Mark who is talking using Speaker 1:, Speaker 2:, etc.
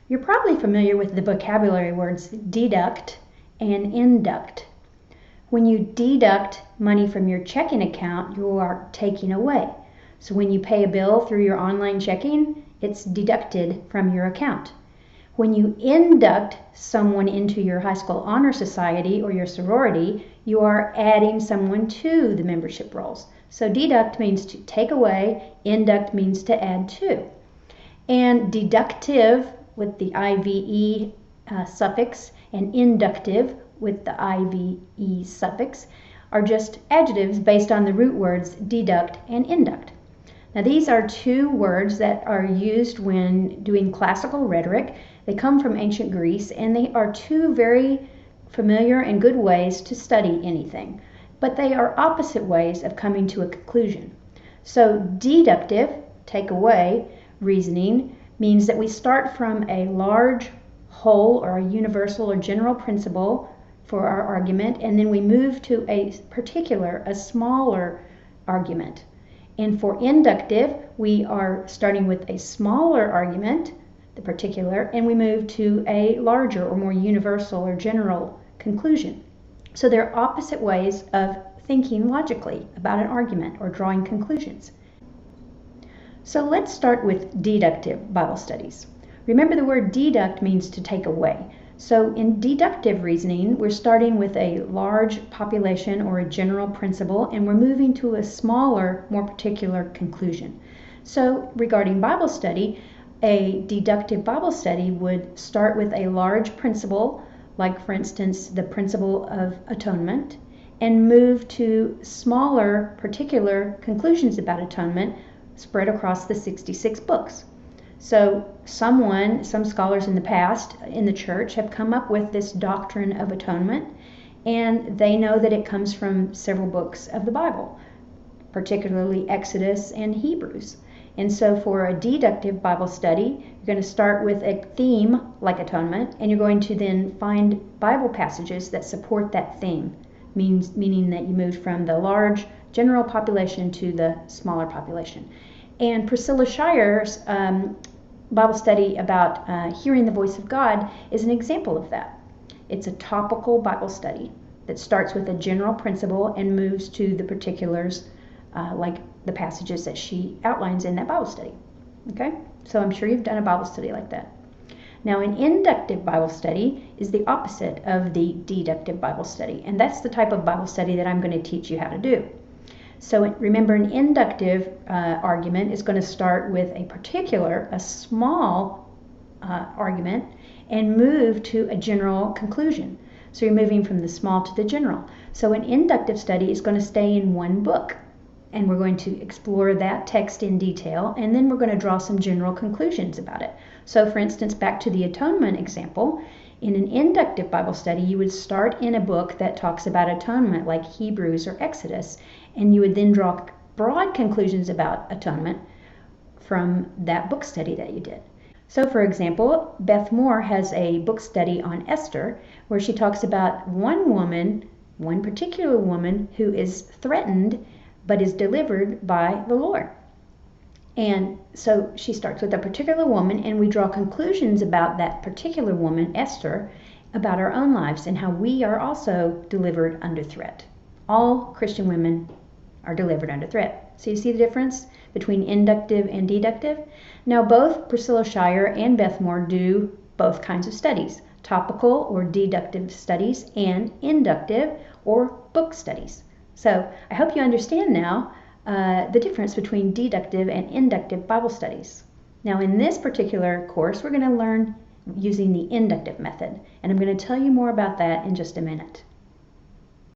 Speaker 1: You're probably familiar with the vocabulary words deduct and induct. When you deduct money from your checking account, you are taking away. So when you pay a bill through your online checking, it's deducted from your account. When you induct someone into your high school honor society or your sorority, you are adding someone to the membership rolls. So deduct means to take away, induct means to add to. And deductive with the IVE suffix and inductive with the IVE suffix are just adjectives based on the root words deduct and induct. Now these are two words that are used when doing classical rhetoric. They come from ancient Greece, and they are two very familiar and good ways to study anything, but they are opposite ways of coming to a conclusion. So deductive, take away, reasoning means that we start from a large whole or a universal or general principle for our argument, and then we move to a smaller argument. And for inductive, we are starting with a smaller argument, the particular, and we move to a larger or more universal or general conclusion. So they're opposite ways of thinking logically about an argument or drawing conclusions. So let's start with deductive Bible studies. Remember, the word deduct means to take away. So in deductive reasoning, we're starting with a large population or a general principle, and we're moving to a smaller, more particular conclusion. So regarding Bible study, a deductive Bible study would start with a large principle, like for instance the principle of atonement, and move to smaller, particular conclusions about atonement spread across the 66 books. So some scholars in the past in the church have come up with this doctrine of atonement, and they know that it comes from several books of the Bible, particularly Exodus and Hebrews. And so for a deductive Bible study, you're going to start with a theme like atonement, and you're going to then find Bible passages that support that theme, meaning that you move from the large general population to the smaller population. And Priscilla Shire's Bible study about hearing the voice of God is an example of that. It's a topical Bible study that starts with a general principle and moves to the particulars, like the passages that she outlines in that Bible study. Okay? So I'm sure you've done a Bible study like that. Now, an inductive Bible study is the opposite of the deductive Bible study, and that's the type of Bible study that I'm going to teach you how to do. So remember, an inductive argument is going to start with a small argument, and move to a general conclusion. So you're moving from the small to the general. So an inductive study is going to stay in one book, and we're going to explore that text in detail, and then we're going to draw some general conclusions about it. So for instance, back to the atonement example, in an inductive Bible study, you would start in a book that talks about atonement, like Hebrews or Exodus, and you would then draw broad conclusions about atonement from that book study that you did. So for example, Beth Moore has a book study on Esther, where she talks about one particular woman who is threatened but is delivered by the Lord. And so she starts with a particular woman, and we draw conclusions about that particular woman, Esther, about our own lives and how we are also delivered under threat. All Christian women are delivered under threat. So you see the difference between inductive and deductive? Now both Priscilla Shire and Beth Moore do both kinds of studies, topical or deductive studies and inductive or book studies. So I hope you understand now the difference between deductive and inductive Bible studies. Now in this particular course, we're going to learn using the inductive method, and I'm going to tell you more about that in just a minute.